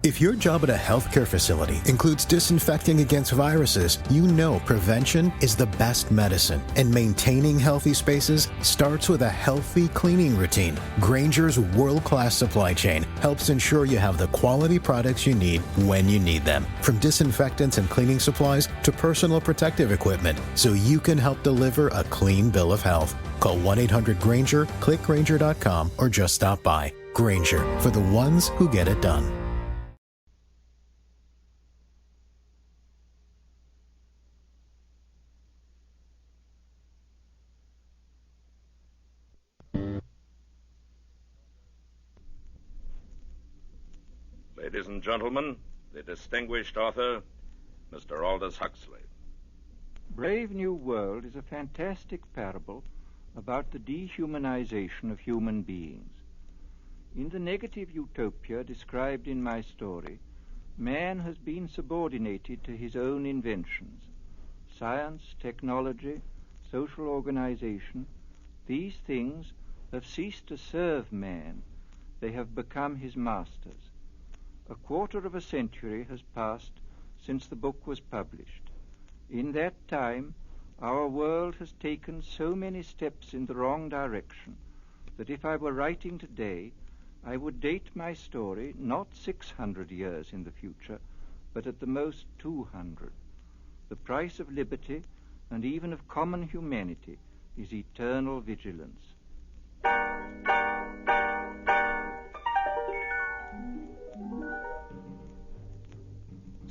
If your job at a healthcare facility includes disinfecting against viruses, you know prevention is the best medicine. And maintaining healthy spaces starts with a healthy cleaning routine. Grainger's world-class supply chain helps ensure you have the quality products you need when you need them. From disinfectants and cleaning supplies to personal protective equipment, so you can help deliver a clean bill of health. Call 1-800-GRAINGER, click Grainger.com, or just stop by. Grainger, for the ones who get it done. Ladies and gentlemen, the distinguished author, Mr. Aldous Huxley. Brave New World is a fantastic parable about the dehumanization of human beings. In the negative utopia described in my story, man has been subordinated to his own inventions. Science, technology, social organization, these things have ceased to serve man. They have become his masters. A quarter of a century has passed since the book was published. In that time, our world has taken so many steps in the wrong direction that if I were writing today, I would date my story not 600 years in the future, but at the most 200. The price of liberty and even of common humanity is eternal vigilance.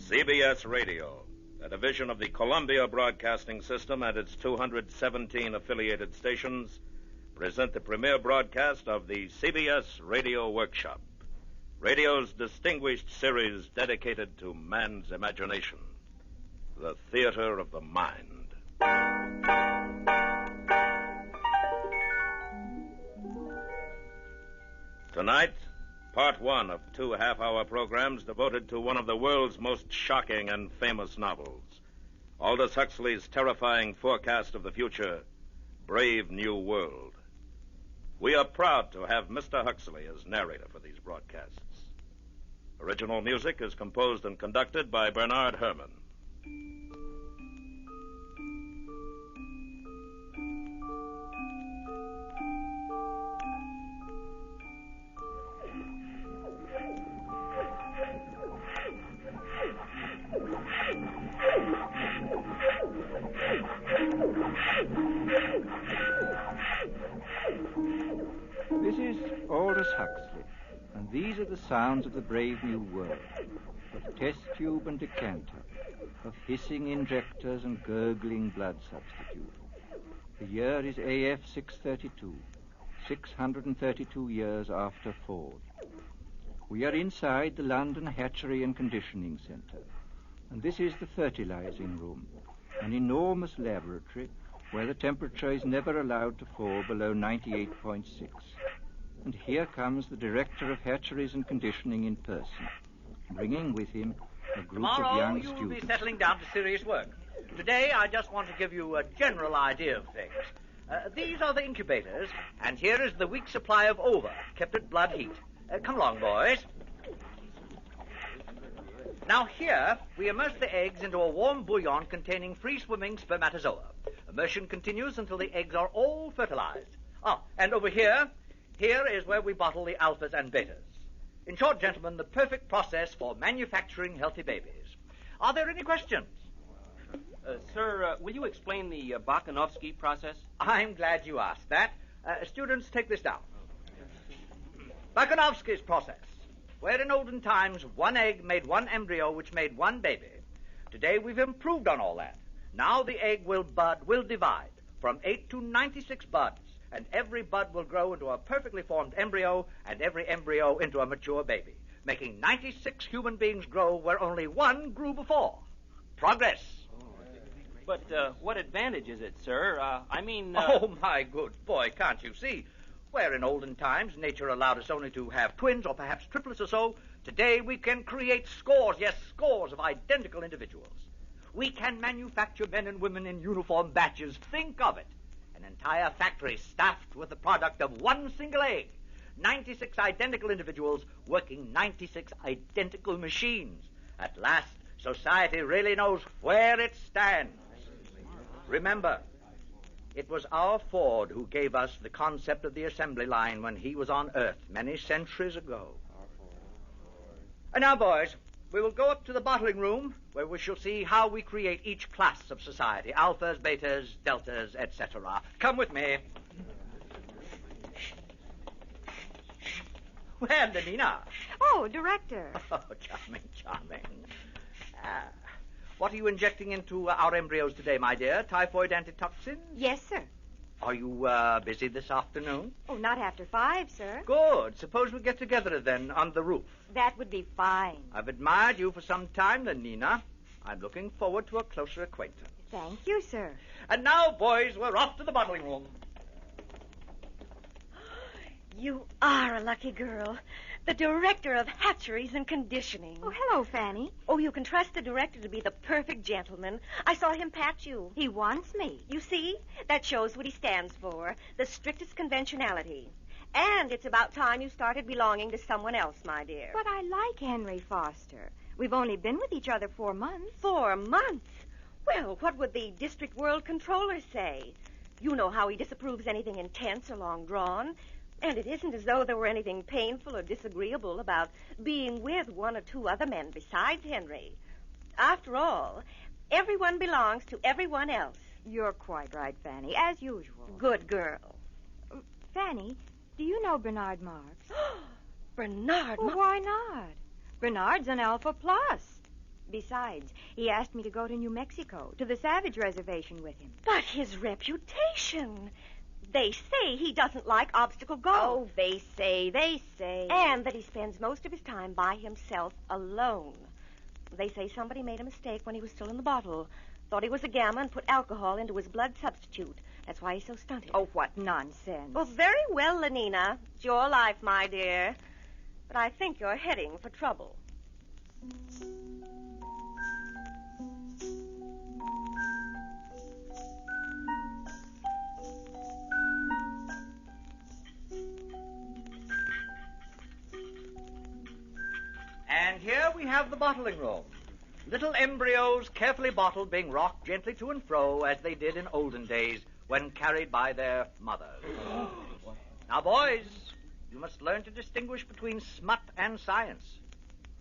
CBS Radio, a division of the Columbia Broadcasting System and its 217 affiliated stations, present the premiere broadcast of the CBS Radio Workshop, radio's distinguished series dedicated to man's imagination, the theater of the mind. Tonight, part one of 2 half-hour programs devoted to one of the world's most shocking and famous novels, Aldous Huxley's terrifying forecast of the future, Brave New World. We are proud to have Mr. Huxley as narrator for these broadcasts. Original music is composed and conducted by Bernard Herrmann. This is Aldous Huxley, and these are the sounds of the Brave New World, of test tube and decanter, of hissing injectors and gurgling blood substitute. The year is AF 632, 632 years after Ford. We are inside the London Hatchery and Conditioning Center, and this is the fertilizing room, an enormous laboratory where the temperature is never allowed to fall below 98.6. And here comes the director of hatcheries and conditioning in person, bringing with him a group of young students. Tomorrow you'll be settling down to serious work. Today I just want to give you a general idea of things. These are the incubators, and here is the week's supply of ova, kept at blood heat. Come along, boys. Now here, we immerse the eggs into a warm bouillon containing free-swimming spermatozoa. Immersion continues until the eggs are all fertilized. And over here is where we bottle the alphas and betas. In short, gentlemen, the perfect process for manufacturing healthy babies. Are there any questions? Sir, will you explain the Bakhanovsky process? I'm glad you asked that. Students, take this down. Bakhanovsky's process, where in olden times one egg made one embryo which made one baby. Today we've improved on all that. Now the egg will divide from 8 to 96 buds, and every bud will grow into a perfectly formed embryo, and every embryo into a mature baby, making 96 human beings grow where only one grew before. Progress. But what advantage is it, sir? Oh, my good boy, can't you see? Where in olden times nature allowed us only to have twins or perhaps triplets or so, today we can create scores, yes, scores of identical individuals. We can manufacture men and women in uniform batches. Think of it. An entire factory staffed with the product of one single egg. 96 identical individuals working 96 identical machines. At last, society really knows where it stands. Remember, it was our Ford who gave us the concept of the assembly line when he was on Earth many centuries ago. And now, boys, we will go up to the bottling room where we shall see how we create each class of society, alphas, betas, deltas, etc. Come with me. Well, Lenina. Oh, Director. Oh, charming, charming. What are you injecting into our embryos today, my dear? Typhoid antitoxin? Yes, sir. Are you busy this afternoon? Oh, not after 5, sir. Good. Suppose we get together then on the roof. That would be fine. I've admired you for some time, Lenina. I'm looking forward to a closer acquaintance. Thank you, sir. And now, boys, we're off to the bottling room. You are a lucky girl. The director of Hatcheries and Conditioning. Oh, hello, Fanny. Oh, you can trust the director to be the perfect gentleman. I saw him pat you. He wants me. You see? That shows what he stands for. The strictest conventionality. And it's about time you started belonging to someone else, my dear. But I like Henry Foster. We've only been with each other 4 months. 4 months? Well, what would the district world controller say? You know how he disapproves anything intense or long drawn. And it isn't as though there were anything painful or disagreeable about being with 1 or 2 other men besides Henry. After all, everyone belongs to everyone else. You're quite right, Fanny, as usual. Good girl. Fanny, do you know Bernard Marx? Bernard Well, why not? Bernard's an Alpha Plus. Besides, he asked me to go to New Mexico, to the Savage Reservation with him. But his reputation. They say he doesn't like obstacle golf. Oh, they say. And that he spends most of his time by himself alone. They say somebody made a mistake when he was still in the bottle. Thought he was a gamma and put alcohol into his blood substitute. That's why he's so stunted. Oh, what nonsense. Well, very well, Lenina. It's your life, my dear. But I think you're heading for trouble. And here we have the bottling room. Little embryos carefully bottled being rocked gently to and fro as they did in olden days when carried by their mothers. Now, boys, you must learn to distinguish between smut and science.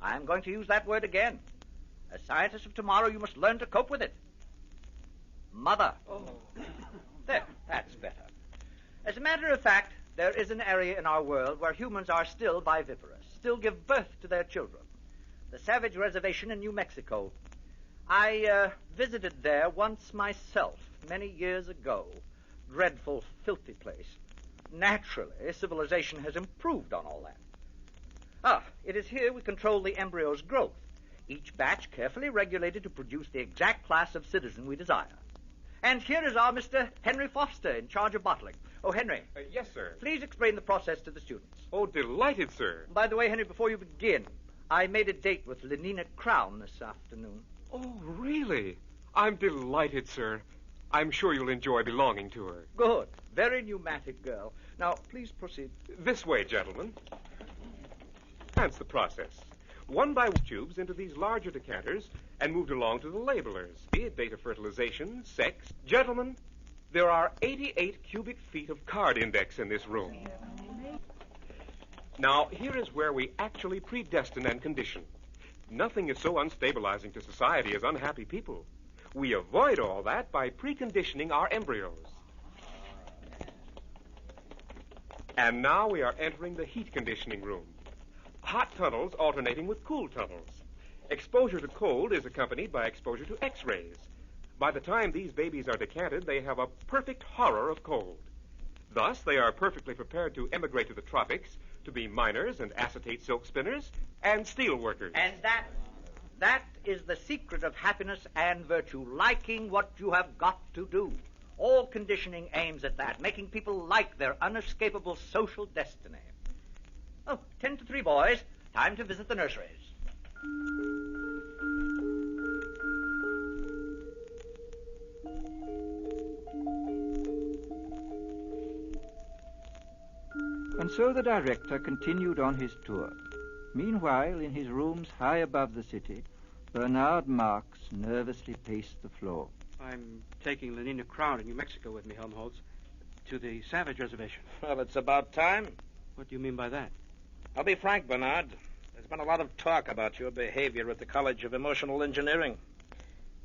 I'm going to use that word again. As scientists of tomorrow, you must learn to cope with it. Mother. There, that's better. As a matter of fact, there is an area in our world where humans are still viviparous, still give birth to their children. The Savage Reservation in New Mexico. I visited there once myself, many years ago. Dreadful, filthy place. Naturally, civilization has improved on all that. It is here we control the embryo's growth, each batch carefully regulated to produce the exact class of citizen we desire. And here is our Mr. Henry Foster in charge of bottling. Oh, Henry. Yes, sir. Please explain the process to the students. Oh, delighted, sir. By the way, Henry, before you begin, I made a date with Lenina Crown this afternoon. Oh, really? I'm delighted, sir. I'm sure you'll enjoy belonging to her. Good. Very pneumatic girl. Now, please proceed. This way, gentlemen. That's the process. 1 by 1 tubes into these larger decanters and moved along to the labelers. Date of fertilization, sex. Gentlemen, there are 88 cubic feet of card index in this room. Now, here is where we actually predestine and condition. Nothing is so unstabilizing to society as unhappy people. We avoid all that by preconditioning our embryos. And now we are entering the heat conditioning room. Hot tunnels alternating with cool tunnels. Exposure to cold is accompanied by exposure to X-rays. By the time these babies are decanted, they have a perfect horror of cold. Thus, they are perfectly prepared to emigrate to the tropics, to be miners and acetate silk spinners and steel workers. And that is the secret of happiness and virtue, liking what you have got to do. All conditioning aims at that, making people like their unescapable social destiny. 10 to 3, boys. Time to visit the nurseries. And So the director continued on his tour. Meanwhile, in his rooms high above the city, Bernard Marx nervously paced the floor. I'm taking Lenina Crown in New Mexico with me, Helmholtz, to the Savage Reservation. Well, it's about time. What do you mean by that? I'll be frank, Bernard. There's been a lot of talk about your behavior at the College of Emotional Engineering.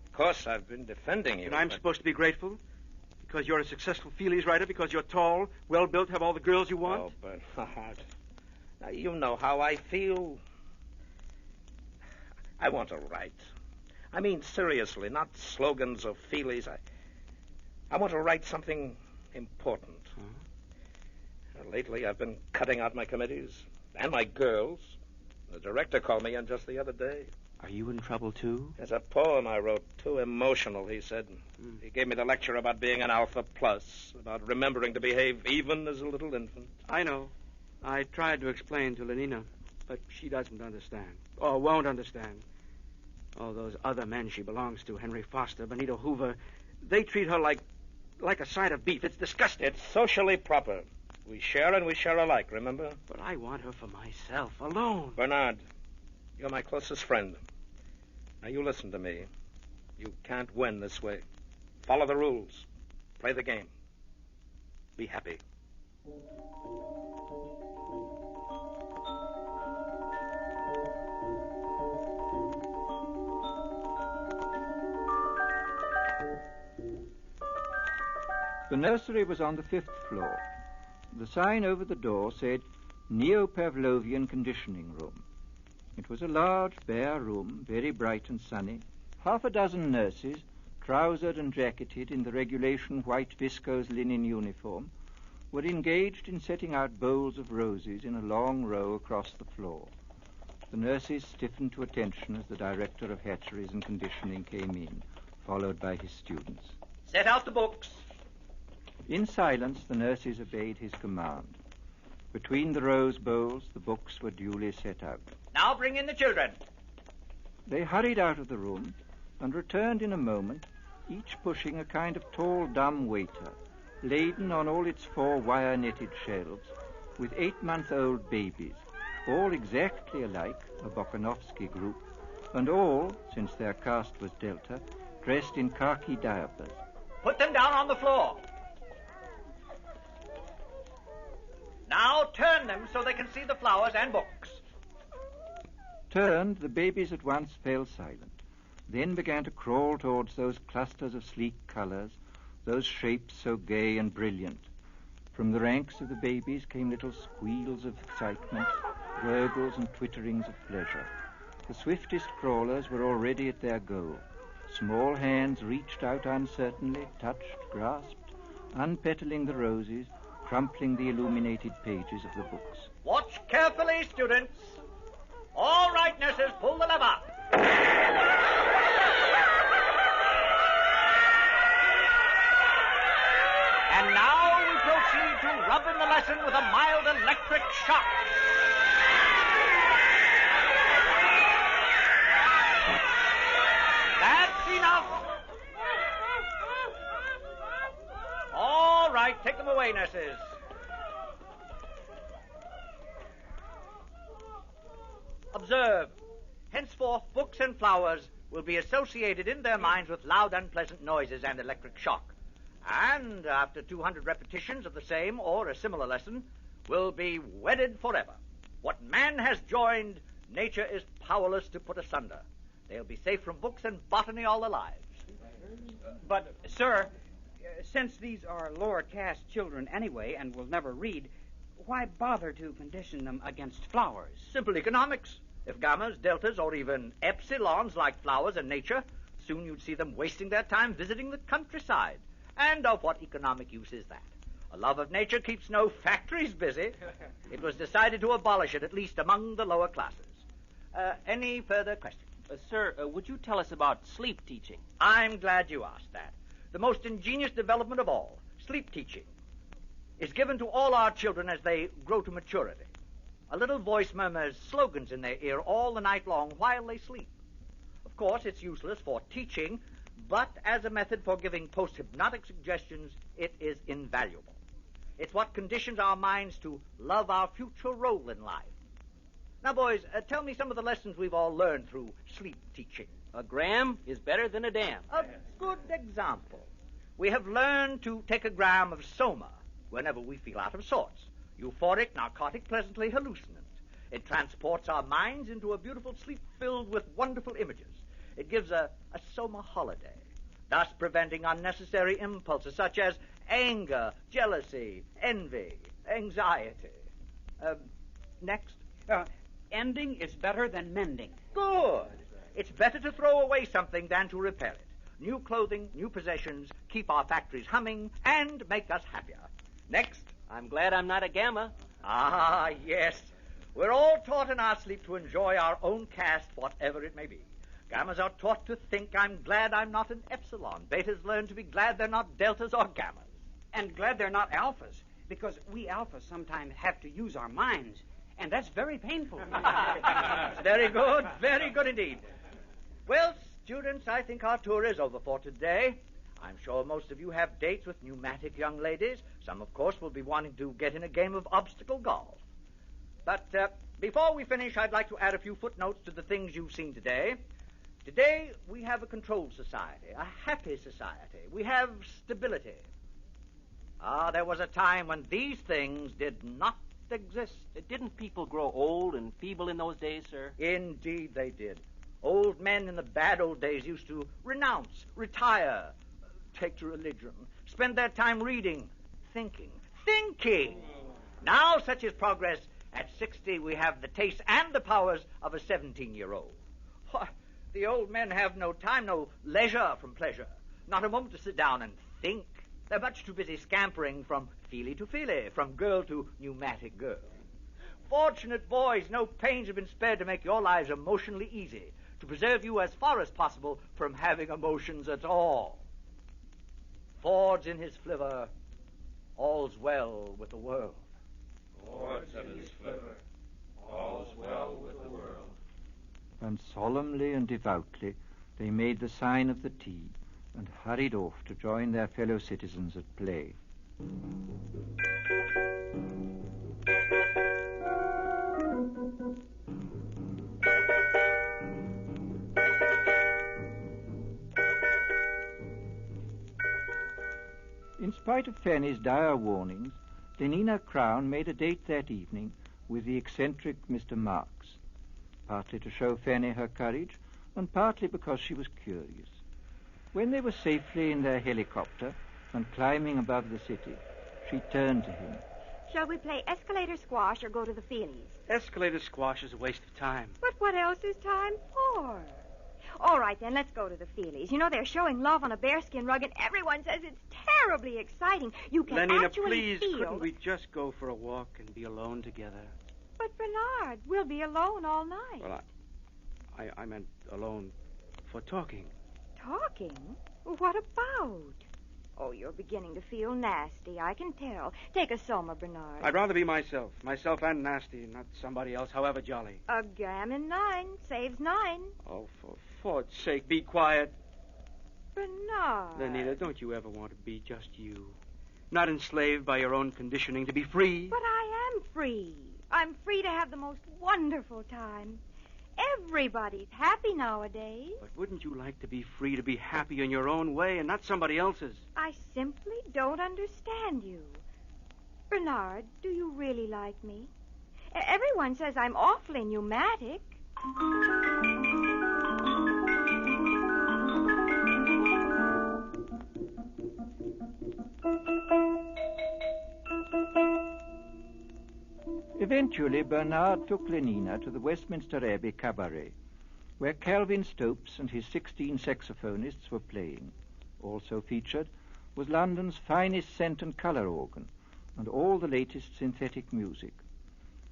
Of course, I've been defending you. And I'm supposed to be grateful? Because you're a successful feelies writer? Because you're tall, well-built, have all the girls you want? Oh, Bernard. Now, you know how I feel. I want to write. I mean, seriously, not slogans or feelies. I want to write something important. Lately, I've been cutting out my committees and my girls. The director called me in just the other day. Are you in trouble, too? There's a poem I wrote, too emotional, he said. He gave me the lecture about being an alpha plus, about remembering to behave even as a little infant. I know. I tried to explain to Lenina, but she doesn't understand, or won't understand. All those other men she belongs to, Henry Foster, Benito Hoover, they treat her like a side of beef. It's disgusting. It's socially proper. We share and we share alike, remember? But I want her for myself, alone. Bernard, you're my closest friend. Now, you listen to me. You can't win this way. Follow the rules. Play the game. Be happy. The nursery was on the 5th floor. The sign over the door said, Neo-Pavlovian Conditioning Room. It was a large, bare room, very bright and sunny. Half a dozen nurses, trousered and jacketed in the regulation white viscose linen uniform, were engaged in setting out bowls of roses in a long row across the floor. The nurses stiffened to attention as the director of Hatcheries and Conditioning came in, followed by his students. Set out the books. In silence, the nurses obeyed his command. Between the rose bowls, the books were duly set out. Now bring in the children. They hurried out of the room and returned in a moment, each pushing a kind of tall, dumb waiter, laden on all its 4 wire-netted shelves with 8-month-old babies, all exactly alike, a Bokanovsky group, and all, since their caste was Delta, dressed in khaki diapers. Put them down on the floor. Now turn them so they can see the flowers and books. Turned, the babies at once fell silent, then began to crawl towards those clusters of sleek colors, those shapes so gay and brilliant. From the ranks of the babies came little squeals of excitement, gurgles and twitterings of pleasure. The swiftest crawlers were already at their goal. Small hands reached out uncertainly, touched, grasped, unpetaling the roses, crumpling the illuminated pages of the books. Watch carefully, students. All right, nurses, pull the lever. And now we proceed to rub in the lesson with a mild electric shock. That's enough. All right, take them away, nurses. Observe. Henceforth, books and flowers will be associated in their minds with loud, unpleasant noises and electric shock. And after 200 repetitions of the same or a similar lesson, will be wedded forever. What man has joined, nature is powerless to put asunder. They'll be safe from books and botany all their lives. But, sir, since these are lower caste children anyway and will never read, why bother to condition them against flowers? Simple economics. If gammas, deltas, or even epsilons like flowers and nature, soon you'd see them wasting their time visiting the countryside. And of what economic use is that? A love of nature keeps no factories busy. It was decided to abolish it, at least among the lower classes. Any further questions? Sir, would you tell us about sleep teaching? I'm glad you asked that. The most ingenious development of all, sleep teaching, is given to all our children as they grow to maturity. A little voice murmurs slogans in their ear all the night long while they sleep. Of course, it's useless for teaching, but as a method for giving post-hypnotic suggestions, it is invaluable. It's what conditions our minds to love our future role in life. Now, boys, tell me some of the lessons we've all learned through sleep teaching. A gram is better than a dam. A good example. We have learned to take a gram of soma whenever we feel out of sorts. Euphoric, narcotic, pleasantly hallucinant. It transports our minds into a beautiful sleep filled with wonderful images. It gives a soma holiday, thus preventing unnecessary impulses such as anger, jealousy, envy, anxiety. Next. Ending is better than mending. Good. It's better to throw away something than to repair it. New clothing, new possessions keep our factories humming and make us happier. Next. I'm glad I'm not a gamma. Ah, yes. We're all taught in our sleep to enjoy our own caste, whatever it may be. Gammas are taught to think, I'm glad I'm not an epsilon. Betas learn to be glad they're not deltas or gammas. And glad they're not alphas, because we alphas sometimes have to use our minds, and that's very painful. Very good indeed. Well, students, I think our tour is over for today. I'm sure most of you have dates with pneumatic young ladies. Some, of course, will be wanting to get in a game of obstacle golf. But before we finish, I'd like to add a few footnotes to the things you've seen today. Today, we have a controlled society, a happy society. We have stability. There was a time when these things did not exist. Didn't people grow old and feeble in those days, sir? Indeed they did. Old men in the bad old days used to renounce, retire, take to religion, spend their time reading, thinking. Now, such is progress. At 60, we have the tastes and the powers of a 17-year-old. The old men have no time, no leisure from pleasure, not a moment to sit down and think. They're much too busy scampering from feely to feely, from girl to pneumatic girl. Fortunate boys, no pains have been spared to make your lives emotionally easy, to preserve you as far as possible from having emotions at all. Ford's in his flivver, all's well with the world. Ford's in his flivver, all's well with the world. And solemnly and devoutly they made the sign of the T and hurried off to join their fellow citizens at play. In spite of Fanny's dire warnings, Lenina Crown made a date that evening with the eccentric Mr. Marx, partly to show Fanny her courage, and partly because she was curious. When they were safely in their helicopter and climbing above the city, she turned to him. Shall we play escalator squash or go to the Feelies? Escalator squash is a waste of time. But what else is time for? All right, then, let's go to the Feelies. You know, they're showing love on a bearskin rug, and everyone says it's terribly exciting. You can Lenina, actually please, feel... couldn't we just go for a walk and be alone together? But, Bernard, we'll be alone all night. Well, I meant alone for talking. Talking? What about? Oh, you're beginning to feel nasty, I can tell. Take a soma, Bernard. I'd rather be myself and nasty, not somebody else, however jolly. A gammon 9 saves 9. Oh, for Ford's sake, be quiet. Bernard. Lenina, don't you ever want to be just you? Not enslaved by your own conditioning, to be free? But I am free. I'm free to have the most wonderful time. Everybody's happy nowadays. But wouldn't you like to be free to be happy in your own way and not somebody else's? I simply don't understand you. Bernard, do you really like me? Everyone says I'm awfully pneumatic. Eventually, Bernard took Lenina to the Westminster Abbey Cabaret, where Calvin Stopes and his 16 saxophonists were playing. Also featured was London's finest scent and colour organ, and all the latest synthetic music.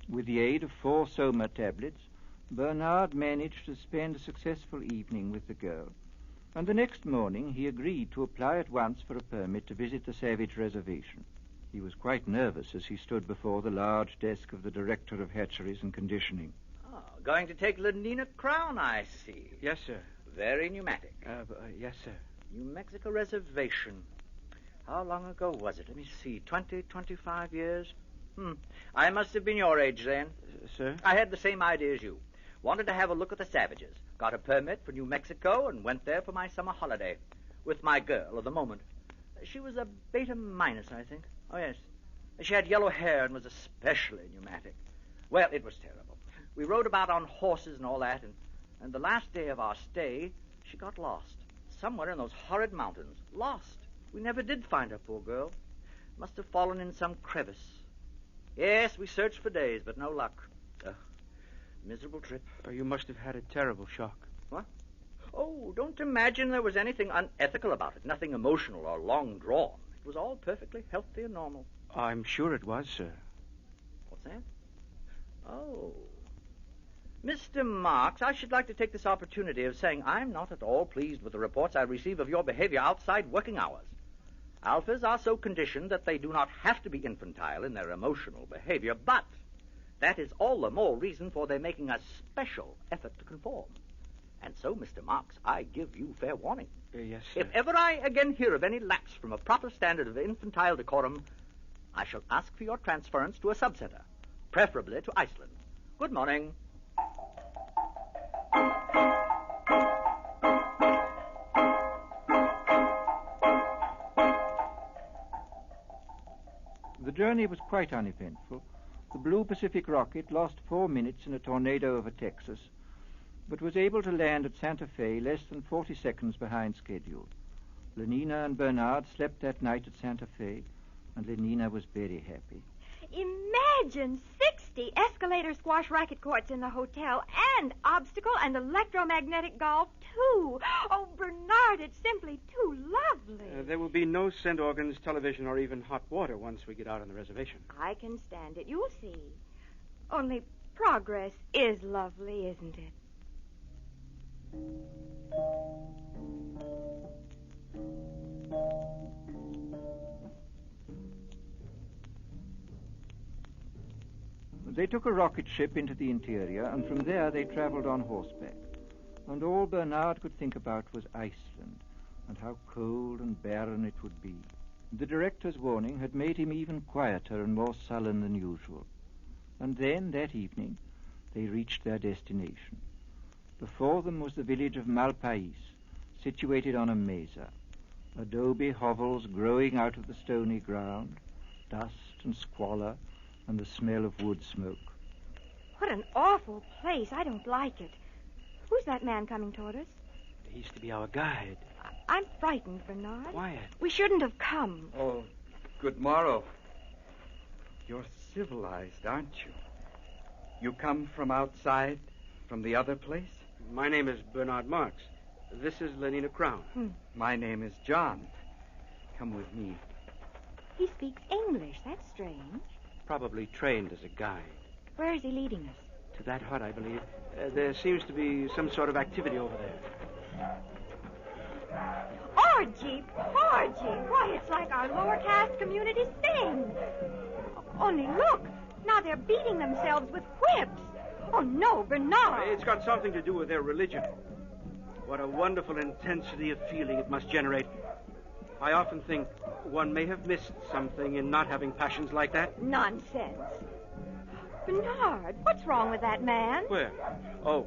With the aid of 4 soma tablets, Bernard managed to spend a successful evening with the girl, and the next morning he agreed to apply at once for a permit to visit the Savage Reservation. He was quite nervous as he stood before the large desk of the Director of Hatcheries and Conditioning. Oh, going to take Lenina Crown, I see. Yes, sir. Very pneumatic. Yes, sir. New Mexico Reservation. How long ago was it? Let me see. 20, 25 years? I must have been your age then. Sir? I had the same idea as you. Wanted to have a look at the Savages. Got a permit for New Mexico and went there for my summer holiday. With my girl of the moment. She was a beta minus, I think. Oh, yes. She had yellow hair and was especially pneumatic. Well, it was terrible. We rode about on horses and all that, and the last day of our stay, she got lost. Somewhere in those horrid mountains. Lost. We never did find her, poor girl. Must have fallen in some crevice. Yes, we searched for days, but no luck. Miserable trip. You must have had a terrible shock. What? Oh, don't imagine there was anything unethical about it. Nothing emotional or long drawn. It was all perfectly healthy and normal. I'm sure it was, sir. What's that? Oh. Mr. Marx, I should like to take this opportunity of saying I'm not at all pleased with the reports I receive of your behavior outside working hours. Alphas are so conditioned that they do not have to be infantile in their emotional behavior, but that is all the more reason for their making a special effort to conform. And so, Mr. Marx, I give you fair warning. Yes, sir. If ever I again hear of any lapse from a proper standard of infantile decorum, I shall ask for your transference to a subcenter, preferably to Iceland. Good morning. The journey was quite uneventful. The Blue Pacific rocket lost 4 minutes in a tornado over Texas, but was able to land at Santa Fe less than 40 seconds behind schedule. Lenina and Bernard slept that night at Santa Fe, and Lenina was very happy. Imagine 60 escalator squash racket courts in the hotel, and obstacle and electromagnetic golf, too. Oh, Bernard, it's simply too lovely. There will be no scent organs, television, or even hot water once we get out on the reservation. I can stand it. You'll see. Only progress is lovely, isn't it? They took a rocket ship into the interior, and from there they traveled on horseback. And all Bernard could think about was Iceland, and how cold and barren it would be. The director's warning had made him even quieter and more sullen than usual. And then, that evening, they reached their destination. Before them was the village of Malpais, situated on a mesa. Adobe hovels growing out of the stony ground, dust and squalor, and the smell of wood smoke. What an awful place. I don't like it. Who's that man coming toward us? He's to be our guide. I'm frightened, Bernard. Quiet. We shouldn't have come. Oh, good morrow. You're civilized, aren't you? You come from outside, from the other place? My name is Bernard Marx. This is Lenina Crown. My name is John. Come with me. He speaks English. That's strange. Probably trained as a guide. Where is he leading us? To that hut, I believe. There seems to be some sort of activity over there. Orgy! Orgy! Why, it's like our lower caste community thing. Only look. Now they're beating themselves with whips. Oh, no, Bernard. It's got something to do with their religion. What a wonderful intensity of feeling it must generate. I often think one may have missed something in not having passions like that. Nonsense. Bernard, what's wrong with that man? Where? Oh,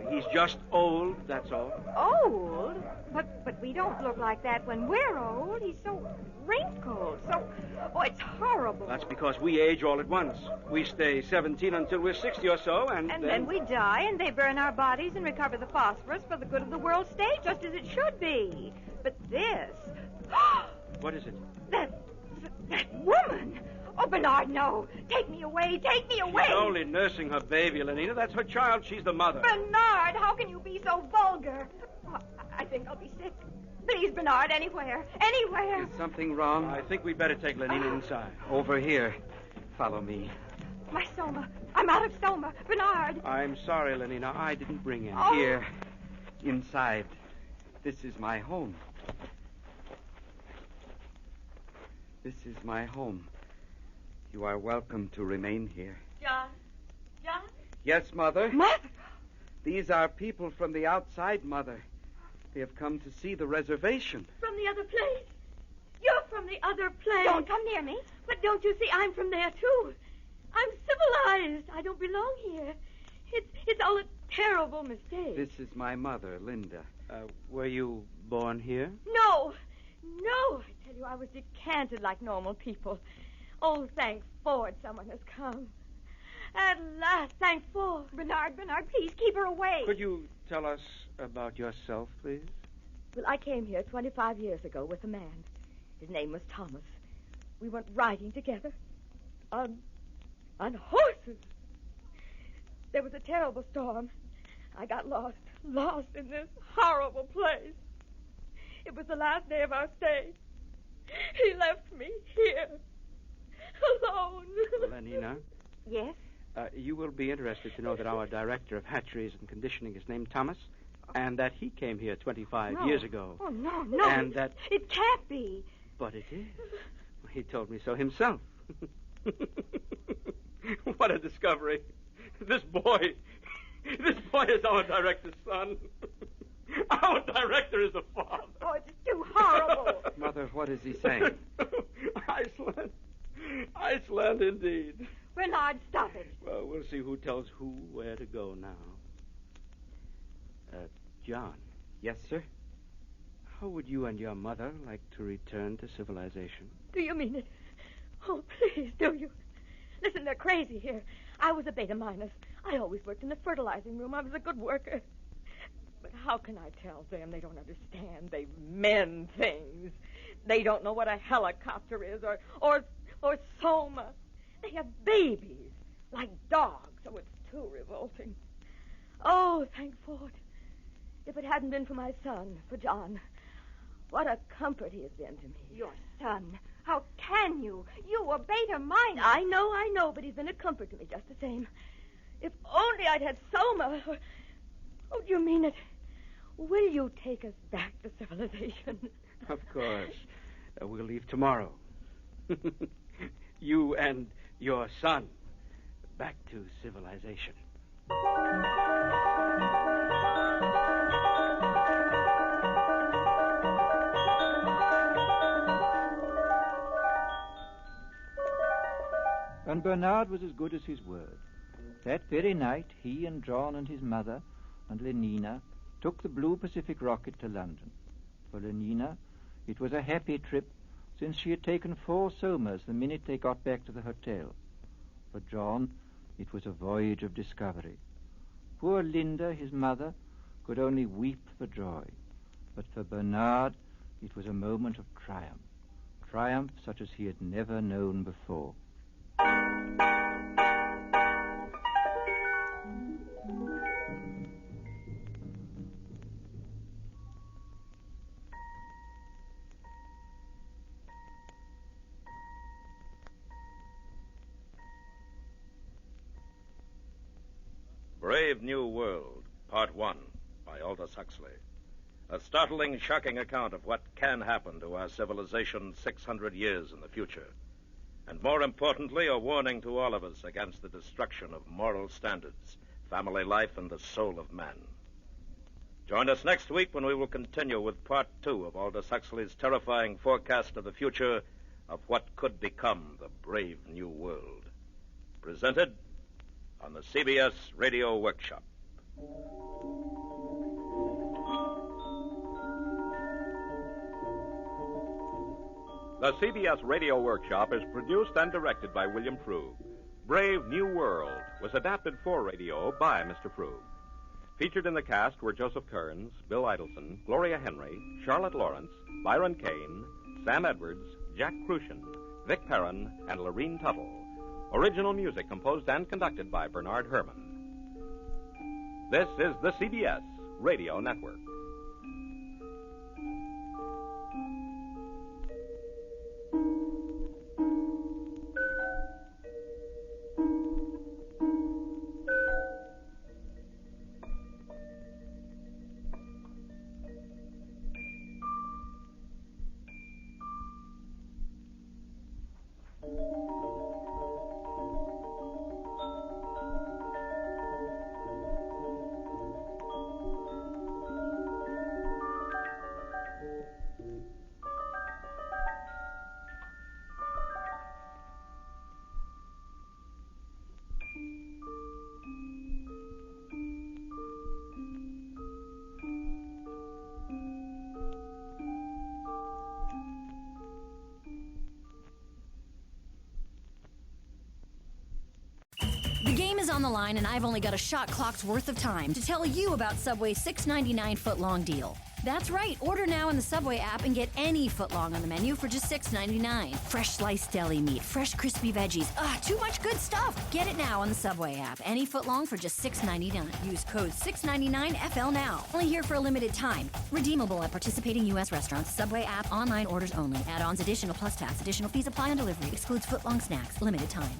he's just old, that's all. Old? But we don't look like that when we're old. He's so wrinkled, so... Oh, it's horrible. That's because we age all at once. We stay 17 until we're 60 or so, and then we die, and they burn our bodies and recover the phosphorus for the good of the world state, just as it should be. But this... What is it? That woman! Oh, Bernard, no. Take me away. Take me away. She's only nursing her baby, Lenina. That's her child. She's the mother. Bernard, how can you be so vulgar? Oh, I think I'll be sick. Please, Bernard, anywhere. Anywhere. Is something wrong? I think we'd better take Lenina inside. Over here. Follow me. My soma. I'm out of soma. Bernard. I'm sorry, Lenina. I didn't bring any. Oh. Here. Inside. This is my home. This is my home. You are welcome to remain here. John? John? Yes, Mother? Mother? These are people from the outside, Mother. They have come to see the reservation. From the other place? You're from the other plane. Don't come near me. But don't you see, I'm from there, too. I'm civilized. I don't belong here. It's all a terrible mistake. This is my mother, Linda. Were you born here? No. I tell you, I was decanted like normal people. Oh, thank Ford, someone has come. At last, thank Ford. Bernard, please keep her away. Could you tell us about yourself, please? Well, I came here 25 years ago with a man. His name was Thomas. We went riding together on horses. There was a terrible storm. I got lost in this horrible place. It was the last day of our stay. He left me here, alone. Lenina? Yes? You will be interested to know that our director of hatcheries and conditioning is named Thomas, and that he came here 25 years ago. Oh, no. And that... It can't be. But it is. He told me so himself. What a discovery. This boy is our director's son. Our director is a father. Oh, it's too horrible. Mother, what is he saying? Iceland indeed. Bernard, stop it. Well, we'll see who tells who where to go now. John. Yes, sir? How would you and your mother like to return to civilization? Do you mean it? Oh, please, do you? Listen, they're crazy here. I was a beta minus. I always worked in the fertilizing room. I was a good worker. But how can I tell them? They don't understand. They mend things. They don't know what a helicopter is or soma. They have babies like dogs. Oh, it's too revolting. Oh, thank Ford. If it hadn't been for my son, for John, what a comfort he has been to me. Your son? How can you? You were beta minus. I know, but he's been a comfort to me just the same. If only I'd had Soma. Oh, do you mean it? Will you take us back to civilization? Of course. We'll leave tomorrow. You and your son back to civilization. And Bernard was as good as his word. That very night, he and John and his mother and Lenina took the Blue Pacific rocket to London. For Lenina, it was a happy trip, since she had taken 4 somas the minute they got back to the hotel. For John, it was a voyage of discovery. Poor Linda, his mother, could only weep for joy. But for Bernard, it was a moment of triumph such as he had never known before. Brave New World, Part 1, by Aldous Huxley. A startling, shocking account of what can happen to our civilization 600 years in the future. And more importantly, a warning to all of us against the destruction of moral standards, family life, and the soul of man. Join us next week when we will continue with Part 2 of Aldous Huxley's terrifying forecast of the future of what could become the brave new world. Presented on the CBS Radio Workshop. The CBS Radio Workshop is produced and directed by William Frug. Brave New World was adapted for radio by Mr. Frug. Featured in the cast were Joseph Kearns, Bill Idelson, Gloria Henry, Charlotte Lawrence, Byron Kane, Sam Edwards, Jack Crucian, Vic Perrin, and Lorene Tuttle. Original music composed and conducted by Bernard Herrmann. This is the CBS Radio Network. game is on the line, and I've only got a shot clock's worth of time to tell you about Subway's $6.99 footlong deal. That's right. Order now in the Subway app and get any footlong on the menu for just $6.99. Fresh sliced deli meat, fresh crispy veggies. Too much good stuff. Get it now on the Subway app. Any footlong for just $6.99. Use code 699FL now. Only here for a limited time. Redeemable at participating U.S. restaurants. Subway app. Online orders only. Add-ons, additional plus tax. Additional fees apply on delivery. Excludes footlong snacks. Limited time.